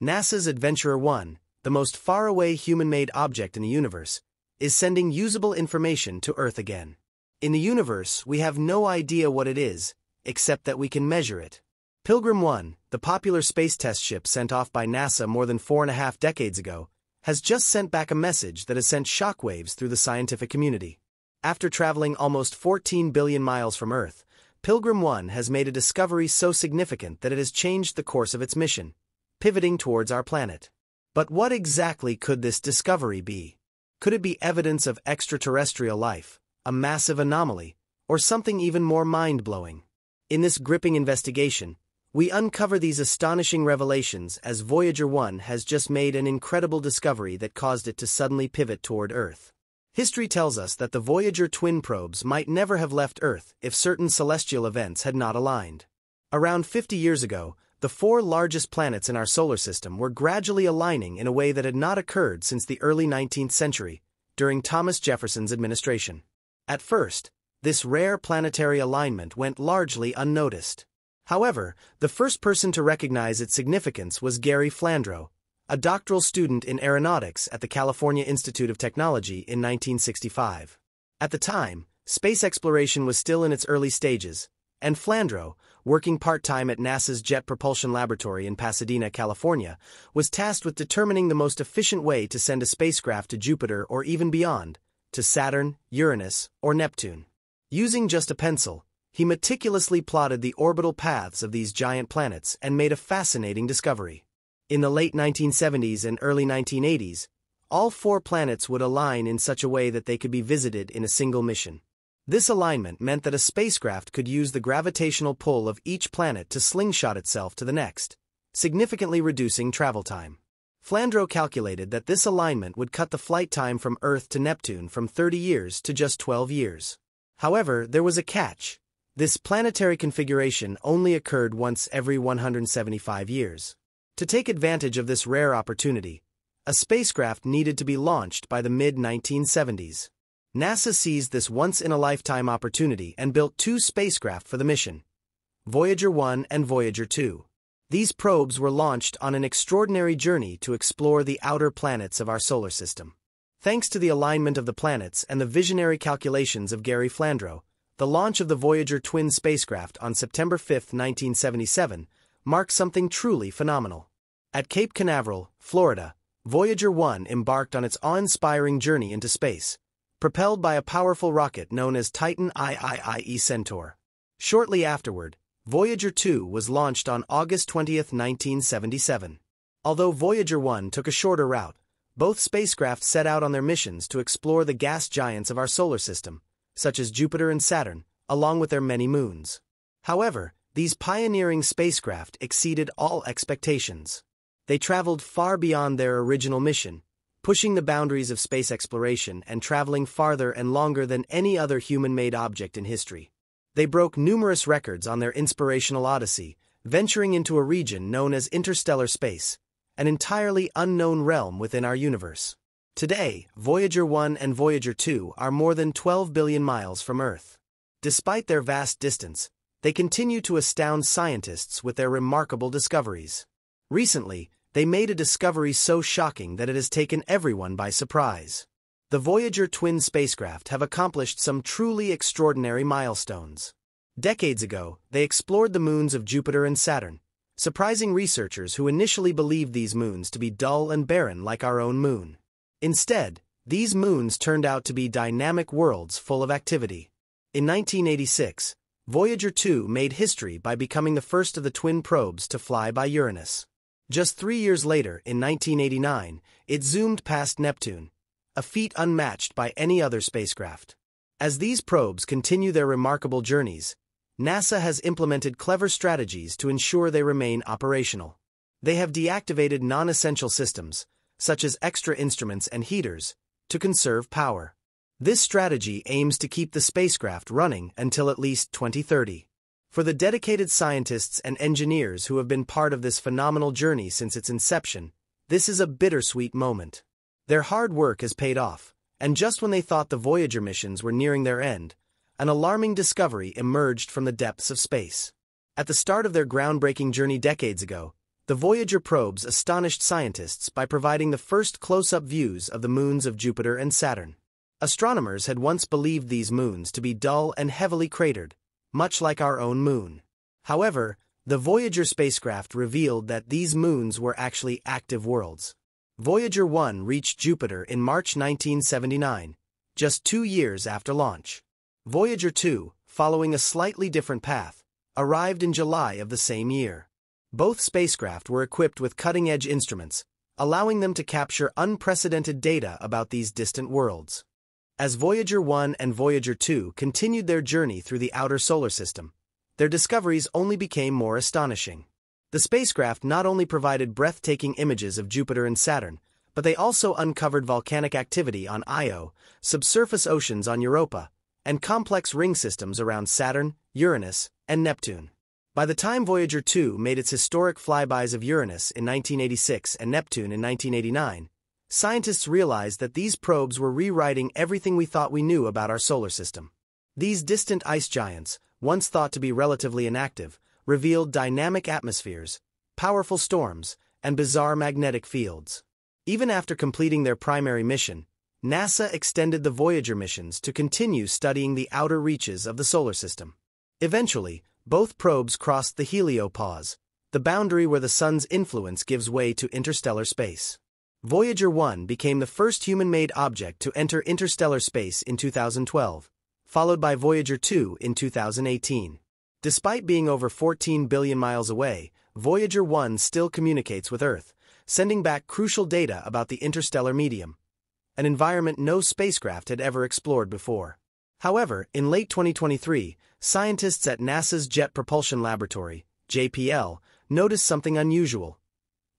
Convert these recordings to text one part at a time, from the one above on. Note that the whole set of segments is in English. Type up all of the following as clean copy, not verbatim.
NASA's Adventurer 1, the most faraway human-made object in the universe, is sending usable information to Earth again. In the universe, we have no idea what it is, except that we can measure it. Pilgrim 1, the popular space test ship sent off by NASA more than 4.5 decades ago, has just sent back a message that has sent shockwaves through the scientific community. After traveling almost 14 billion miles from Earth, Pilgrim 1 has made a discovery so significant that it has changed the course of its mission, pivoting towards our planet. But what exactly could this discovery be? Could it be evidence of extraterrestrial life, a massive anomaly, or something even more mind-blowing? In this gripping investigation, we uncover these astonishing revelations as Voyager 1 has just made an incredible discovery that caused it to suddenly pivot toward Earth. History tells us that the Voyager twin probes might never have left Earth if certain celestial events had not aligned. Around 50 years ago, the 4 largest planets in our solar system were gradually aligning in a way that had not occurred since the early 19th century, during Thomas Jefferson's administration. At first, this rare planetary alignment went largely unnoticed. However, the first person to recognize its significance was Gary Flandreau, a doctoral student in aeronautics at the California Institute of Technology in 1965. At the time, space exploration was still in its early stages, and Flandreau, working part-time at NASA's Jet Propulsion Laboratory in Pasadena, California, was tasked with determining the most efficient way to send a spacecraft to Jupiter or even beyond, to Saturn, Uranus, or Neptune. Using just a pencil, he meticulously plotted the orbital paths of these giant planets and made a fascinating discovery. In the late 1970s and early 1980s, all 4 planets would align in such a way that they could be visited in a single mission. This alignment meant that a spacecraft could use the gravitational pull of each planet to slingshot itself to the next, significantly reducing travel time. Flandreau calculated that this alignment would cut the flight time from Earth to Neptune from 30 years to just 12 years. However, there was a catch. This planetary configuration only occurred once every 175 years. To take advantage of this rare opportunity, a spacecraft needed to be launched by the mid-1970s. NASA seized this once-in-a-lifetime opportunity and built 2 spacecraft for the mission, Voyager 1 and Voyager 2. These probes were launched on an extraordinary journey to explore the outer planets of our solar system. Thanks to the alignment of the planets and the visionary calculations of Gary Flandreau, the launch of the Voyager twin spacecraft on September 5, 1977, marked something truly phenomenal. At Cape Canaveral, Florida, Voyager 1 embarked on its awe-inspiring journey into space, propelled by a powerful rocket known as Titan III Centaur. Shortly afterward, Voyager 2 was launched on August 20, 1977. Although Voyager 1 took a shorter route, both spacecraft set out on their missions to explore the gas giants of our solar system, such as Jupiter and Saturn, along with their many moons. However, these pioneering spacecraft exceeded all expectations. They traveled far beyond their original mission, pushing the boundaries of space exploration and traveling farther and longer than any other human-made object in history. They broke numerous records on their inspirational odyssey, venturing into a region known as interstellar space, an entirely unknown realm within our universe. Today, Voyager 1 and Voyager 2 are more than 12 billion miles from Earth. Despite their vast distance, they continue to astound scientists with their remarkable discoveries. Recently, they made a discovery so shocking that it has taken everyone by surprise. The Voyager twin spacecraft have accomplished some truly extraordinary milestones. Decades ago, they explored the moons of Jupiter and Saturn, surprising researchers who initially believed these moons to be dull and barren like our own moon. Instead, these moons turned out to be dynamic worlds full of activity. In 1986, Voyager 2 made history by becoming the first of the twin probes to fly by Uranus. Just 3 years later, in 1989, it zoomed past Neptune, a feat unmatched by any other spacecraft. As these probes continue their remarkable journeys, NASA has implemented clever strategies to ensure they remain operational. They have deactivated non-essential systems, such as extra instruments and heaters, to conserve power. This strategy aims to keep the spacecraft running until at least 2030. For the dedicated scientists and engineers who have been part of this phenomenal journey since its inception, this is a bittersweet moment. Their hard work has paid off, and just when they thought the Voyager missions were nearing their end, an alarming discovery emerged from the depths of space. At the start of their groundbreaking journey decades ago, The Voyager probes astonished scientists by providing the first close-up views of the moons of Jupiter and Saturn. Astronomers had once believed these moons to be dull and heavily cratered, much like our own moon. However, the Voyager spacecraft revealed that these moons were actually active worlds. Voyager 1 reached Jupiter in March 1979, just 2 years after launch. Voyager 2, following a slightly different path, arrived in July of the same year. Both spacecraft were equipped with cutting-edge instruments, allowing them to capture unprecedented data about these distant worlds. As Voyager 1 and Voyager 2 continued their journey through the outer solar system, their discoveries only became more astonishing. The spacecraft not only provided breathtaking images of Jupiter and Saturn, but they also uncovered volcanic activity on Io, subsurface oceans on Europa, and complex ring systems around Saturn, Uranus, and Neptune. By the time Voyager 2 made its historic flybys of Uranus in 1986 and Neptune in 1989, scientists realized that these probes were rewriting everything we thought we knew about our solar system. These distant ice giants, once thought to be relatively inactive, revealed dynamic atmospheres, powerful storms, and bizarre magnetic fields. Even after completing their primary mission, NASA extended the Voyager missions to continue studying the outer reaches of the solar system. Eventually, both probes crossed the heliopause, the boundary where the sun's influence gives way to interstellar space. Voyager 1 became the first human-made object to enter interstellar space in 2012, followed by Voyager 2 in 2018. Despite being over 14 billion miles away, Voyager 1 still communicates with Earth, sending back crucial data about the interstellar medium, an environment no spacecraft had ever explored before. However, in late 2023, scientists at NASA's Jet Propulsion Laboratory, JPL, noticed something unusual.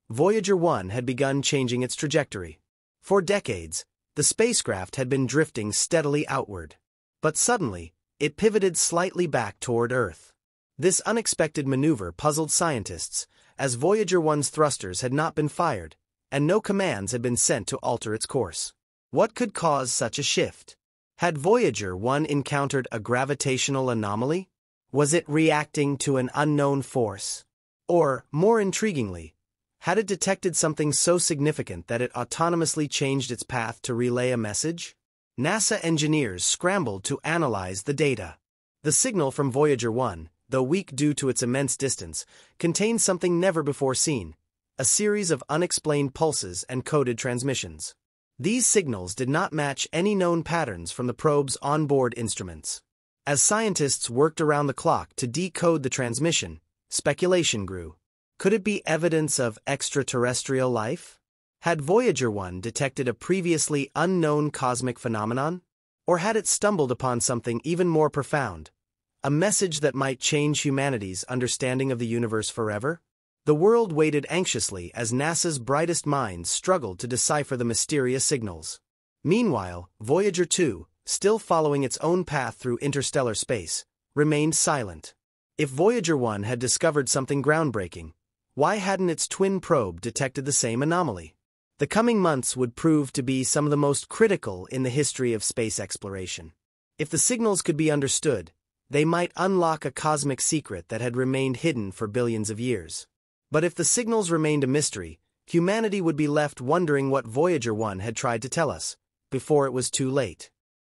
Voyager 1 had begun changing its trajectory. For decades, the spacecraft had been drifting steadily outward. But suddenly, it pivoted slightly back toward Earth. This unexpected maneuver puzzled scientists, as Voyager 1's thrusters had not been fired, and no commands had been sent to alter its course. What could cause such a shift? Had Voyager 1 encountered a gravitational anomaly? Was it reacting to an unknown force? Or, more intriguingly, had it detected something so significant that it autonomously changed its path to relay a message? NASA engineers scrambled to analyze the data. The signal from Voyager 1, though weak due to its immense distance, contained something never before seen, a series of unexplained pulses and coded transmissions. These signals did not match any known patterns from the probe's onboard instruments. As scientists worked around the clock to decode the transmission, speculation grew. Could it be evidence of extraterrestrial life? Had Voyager 1 detected a previously unknown cosmic phenomenon? Or had it stumbled upon something even more profound? A message that might change humanity's understanding of the universe forever? The world waited anxiously as NASA's brightest minds struggled to decipher the mysterious signals. Meanwhile, Voyager 2, still following its own path through interstellar space, remained silent. If Voyager 1 had discovered something groundbreaking, why hadn't its twin probe detected the same anomaly? The coming months would prove to be some of the most critical in the history of space exploration. If the signals could be understood, they might unlock a cosmic secret that had remained hidden for billions of years. But if the signals remained a mystery, humanity would be left wondering what Voyager 1 had tried to tell us, before it was too late.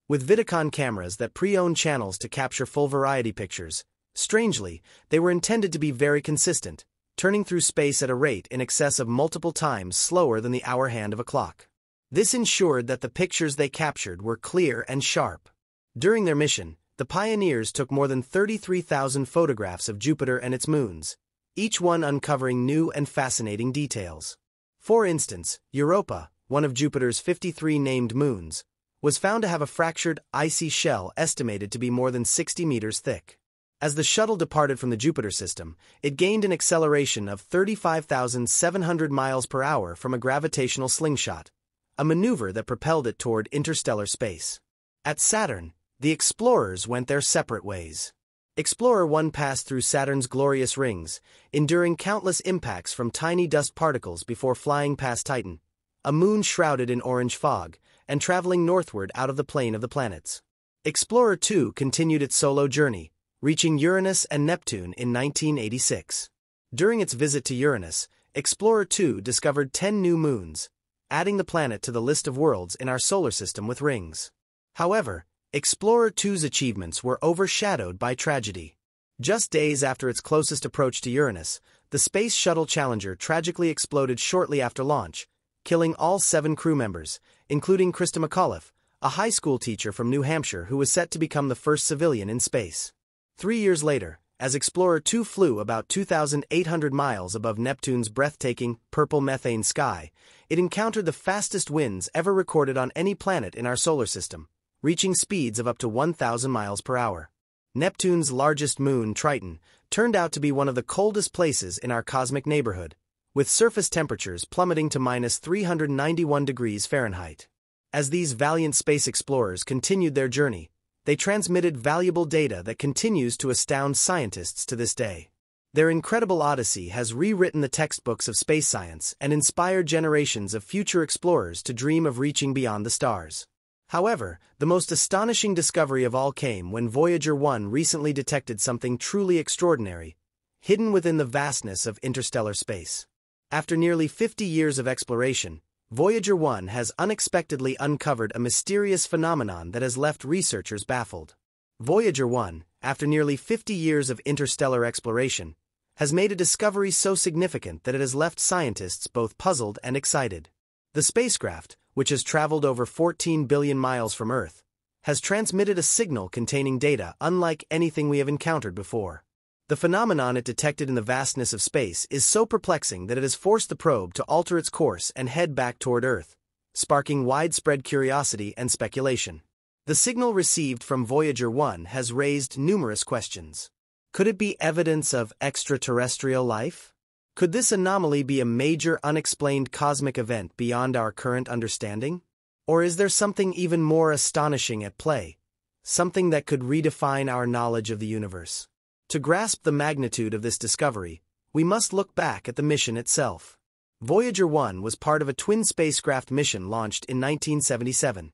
With Vidicon cameras that pre-owned channels to capture full variety pictures, strangely, they were intended to be very consistent, turning through space at a rate in excess of multiple times slower than the hour hand of a clock. This ensured that the pictures they captured were clear and sharp. During their mission, the pioneers took more than 33,000 photographs of Jupiter and its moons, each one uncovering new and fascinating details. For instance, Europa, one of Jupiter's 53 named moons, was found to have a fractured, icy shell estimated to be more than 60 meters thick. As the shuttle departed from the Jupiter system, it gained an acceleration of 35,700 miles per hour from a gravitational slingshot, a maneuver that propelled it toward interstellar space. At Saturn, the explorers went their separate ways. Explorer 1 passed through Saturn's glorious rings, enduring countless impacts from tiny dust particles before flying past Titan, a moon shrouded in orange fog, and traveling northward out of the plane of the planets. Explorer 2 continued its solo journey, reaching Uranus and Neptune in 1986. During its visit to Uranus, Explorer 2 discovered 10 new moons, adding the planet to the list of worlds in our solar system with rings. However, Explorer 2's achievements were overshadowed by tragedy. Just days after its closest approach to Uranus, the Space Shuttle Challenger tragically exploded shortly after launch, killing all 7 crew members, including Krista McAuliffe, a high school teacher from New Hampshire who was set to become the first civilian in space. 3 years later, as Explorer 2 flew about 2,800 miles above Neptune's breathtaking, purple methane sky, it encountered the fastest winds ever recorded on any planet in our solar system, reaching speeds of up to 1,000 miles per hour. Neptune's largest moon, Triton, turned out to be one of the coldest places in our cosmic neighborhood, with surface temperatures plummeting to -391 degrees Fahrenheit. As these valiant space explorers continued their journey, they transmitted valuable data that continues to astound scientists to this day. Their incredible odyssey has rewritten the textbooks of space science and inspired generations of future explorers to dream of reaching beyond the stars. However, the most astonishing discovery of all came when Voyager 1 recently detected something truly extraordinary, hidden within the vastness of interstellar space. After nearly 50 years of exploration, Voyager 1 has unexpectedly uncovered a mysterious phenomenon that has left researchers baffled. Voyager 1, after nearly 50 years of interstellar exploration, has made a discovery so significant that it has left scientists both puzzled and excited. The spacecraft, which has traveled over 14 billion miles from Earth, has transmitted a signal containing data unlike anything we have encountered before. The phenomenon it detected in the vastness of space is so perplexing that it has forced the probe to alter its course and head back toward Earth, sparking widespread curiosity and speculation. The signal received from Voyager 1 has raised numerous questions. Could it be evidence of extraterrestrial life? Could this anomaly be a major unexplained cosmic event beyond our current understanding? Or is there something even more astonishing at play? Something that could redefine our knowledge of the universe? To grasp the magnitude of this discovery, we must look back at the mission itself. Voyager 1 was part of a twin spacecraft mission launched in 1977,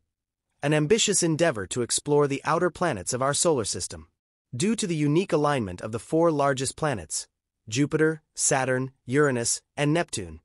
an ambitious endeavor to explore the outer planets of our solar system. Due to the unique alignment of the 4 largest planets, Jupiter, Saturn, Uranus, and Neptune,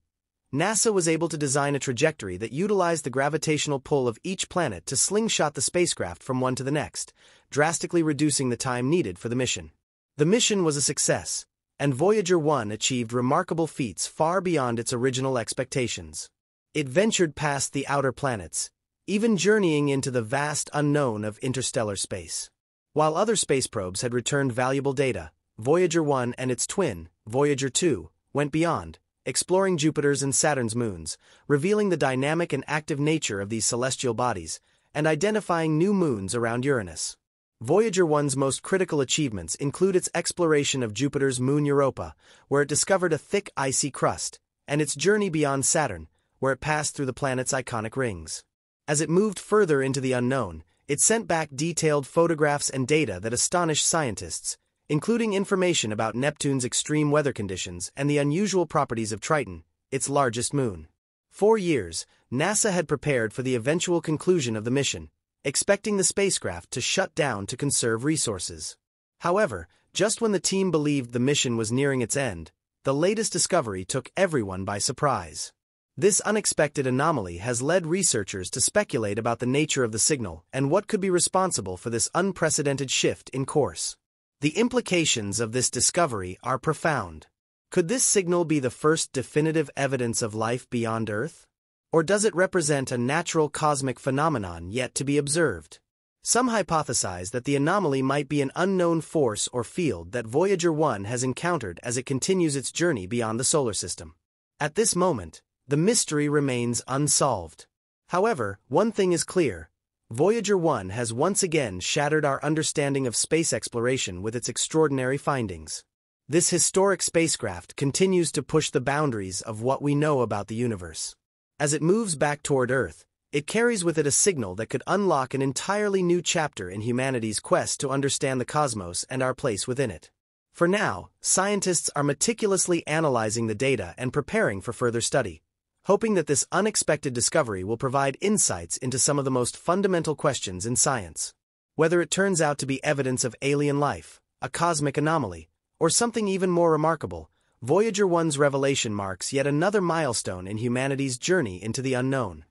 NASA was able to design a trajectory that utilized the gravitational pull of each planet to slingshot the spacecraft from one to the next, drastically reducing the time needed for the mission. The mission was a success, and Voyager 1 achieved remarkable feats far beyond its original expectations. It ventured past the outer planets, even journeying into the vast unknown of interstellar space. While other space probes had returned valuable data, Voyager 1 and its twin, Voyager 2, went beyond, exploring Jupiter's and Saturn's moons, revealing the dynamic and active nature of these celestial bodies, and identifying new moons around Uranus. Voyager 1's most critical achievements include its exploration of Jupiter's moon Europa, where it discovered a thick icy crust, and its journey beyond Saturn, where it passed through the planet's iconic rings. As it moved further into the unknown, it sent back detailed photographs and data that astonished scientists, including information about Neptune's extreme weather conditions and the unusual properties of Triton, its largest moon. For years, NASA had prepared for the eventual conclusion of the mission, expecting the spacecraft to shut down to conserve resources. However, just when the team believed the mission was nearing its end, the latest discovery took everyone by surprise. This unexpected anomaly has led researchers to speculate about the nature of the signal and what could be responsible for this unprecedented shift in course. The implications of this discovery are profound. Could this signal be the first definitive evidence of life beyond Earth? Or does it represent a natural cosmic phenomenon yet to be observed? Some hypothesize that the anomaly might be an unknown force or field that Voyager 1 has encountered as it continues its journey beyond the solar system. At this moment, the mystery remains unsolved. However, one thing is clear: Voyager 1 has once again shattered our understanding of space exploration with its extraordinary findings. This historic spacecraft continues to push the boundaries of what we know about the universe. As it moves back toward Earth, it carries with it a signal that could unlock an entirely new chapter in humanity's quest to understand the cosmos and our place within it. For now, scientists are meticulously analyzing the data and preparing for further study, hoping that this unexpected discovery will provide insights into some of the most fundamental questions in science. Whether it turns out to be evidence of alien life, a cosmic anomaly, or something even more remarkable, Voyager 1's revelation marks yet another milestone in humanity's journey into the unknown.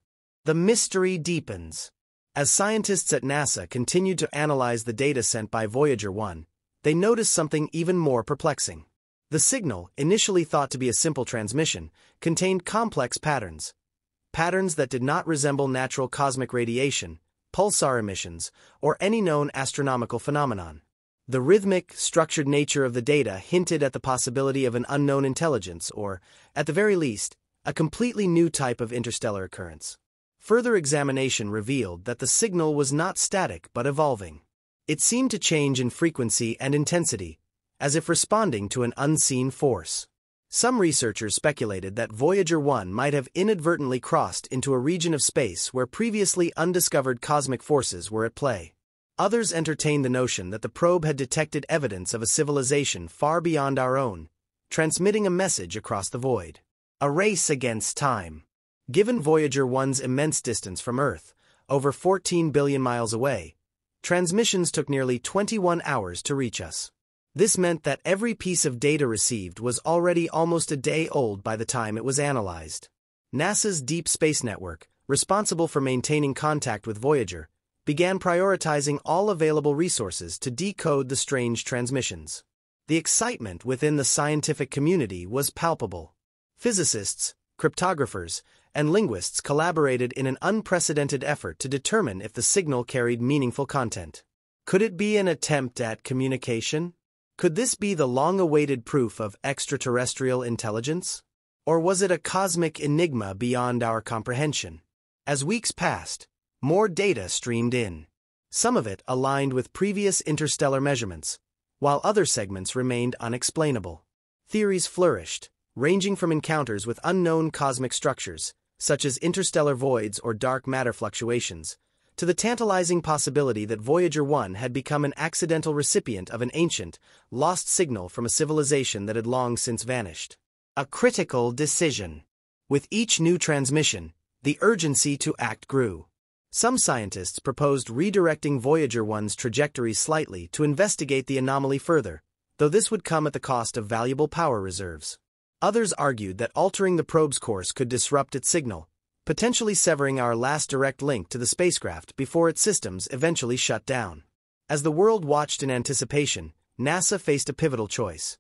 The mystery deepens. As scientists at NASA continued to analyze the data sent by Voyager 1, they noticed something even more perplexing. The signal, initially thought to be a simple transmission, contained complex patterns. Patterns that did not resemble natural cosmic radiation, pulsar emissions, or any known astronomical phenomenon. The rhythmic, structured nature of the data hinted at the possibility of an unknown intelligence or, at the very least, a completely new type of interstellar occurrence. Further examination revealed that the signal was not static but evolving. It seemed to change in frequency and intensity, as if responding to an unseen force. Some researchers speculated that Voyager 1 might have inadvertently crossed into a region of space where previously undiscovered cosmic forces were at play. Others entertained the notion that the probe had detected evidence of a civilization far beyond our own, transmitting a message across the void. A race against time. Given Voyager 1's immense distance from Earth, over 14 billion miles away, transmissions took nearly 21 hours to reach us. This meant that every piece of data received was already almost a day old by the time it was analyzed. NASA's Deep Space Network, responsible for maintaining contact with Voyager, began prioritizing all available resources to decode the strange transmissions. The excitement within the scientific community was palpable. Physicists, cryptographers, and linguists collaborated in an unprecedented effort to determine if the signal carried meaningful content. Could it be an attempt at communication? Could this be the long-awaited proof of extraterrestrial intelligence? Or was it a cosmic enigma beyond our comprehension? As weeks passed, more data streamed in. Some of it aligned with previous interstellar measurements, while other segments remained unexplainable. Theories flourished, ranging from encounters with unknown cosmic structures, such as interstellar voids or dark matter fluctuations, to the tantalizing possibility that Voyager 1 had become an accidental recipient of an ancient, lost signal from a civilization that had long since vanished. A critical decision. With each new transmission, the urgency to act grew. Some scientists proposed redirecting Voyager 1's trajectory slightly to investigate the anomaly further, though this would come at the cost of valuable power reserves. Others argued that altering the probe's course could disrupt its signal, potentially severing our last direct link to the spacecraft before its systems eventually shut down. As the world watched in anticipation, NASA faced a pivotal choice.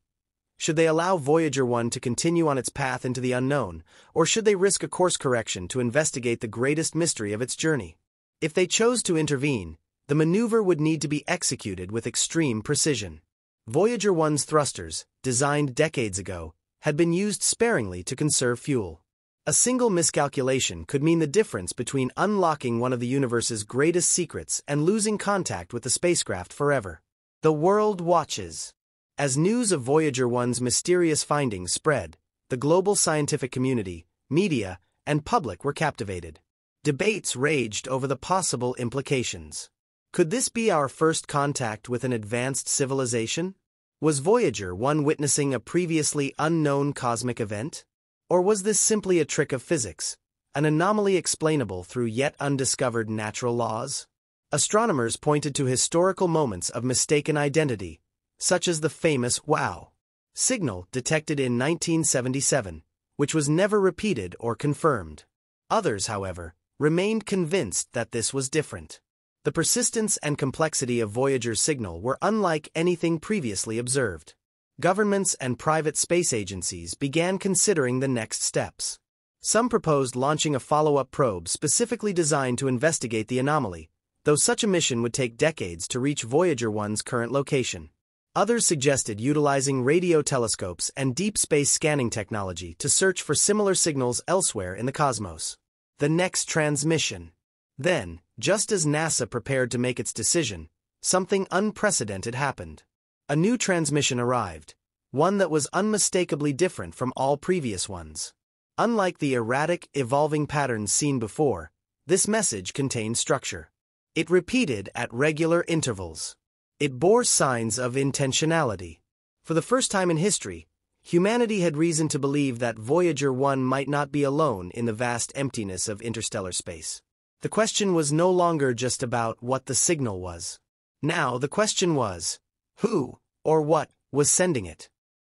Should they allow Voyager 1 to continue on its path into the unknown, or should they risk a course correction to investigate the greatest mystery of its journey? If they chose to intervene, the maneuver would need to be executed with extreme precision. Voyager 1's thrusters, designed decades ago, had been used sparingly to conserve fuel. A single miscalculation could mean the difference between unlocking one of the universe's greatest secrets and losing contact with the spacecraft forever. The world watches. As news of Voyager 1's mysterious findings spread, the global scientific community, media, and public were captivated. Debates raged over the possible implications. Could this be our first contact with an advanced civilization? Was Voyager 1 witnessing a previously unknown cosmic event? Or was this simply a trick of physics, an anomaly explainable through yet undiscovered natural laws? Astronomers pointed to historical moments of mistaken identity, such as the famous WOW signal detected in 1977, which was never repeated or confirmed. Others, however, remained convinced that this was different. The persistence and complexity of Voyager's signal were unlike anything previously observed. Governments and private space agencies began considering the next steps. Some proposed launching a follow-up probe specifically designed to investigate the anomaly, though such a mission would take decades to reach Voyager 1's current location. Others suggested utilizing radio telescopes and deep space scanning technology to search for similar signals elsewhere in the cosmos. The next transmission. Then, just as NASA prepared to make its decision, something unprecedented happened. A new transmission arrived, one that was unmistakably different from all previous ones. Unlike the erratic, evolving patterns seen before, this message contained structure. It repeated at regular intervals. It bore signs of intentionality. For the first time in history, humanity had reason to believe that Voyager 1 might not be alone in the vast emptiness of interstellar space. The question was no longer just about what the signal was. Now the question was, who, or what, was sending it?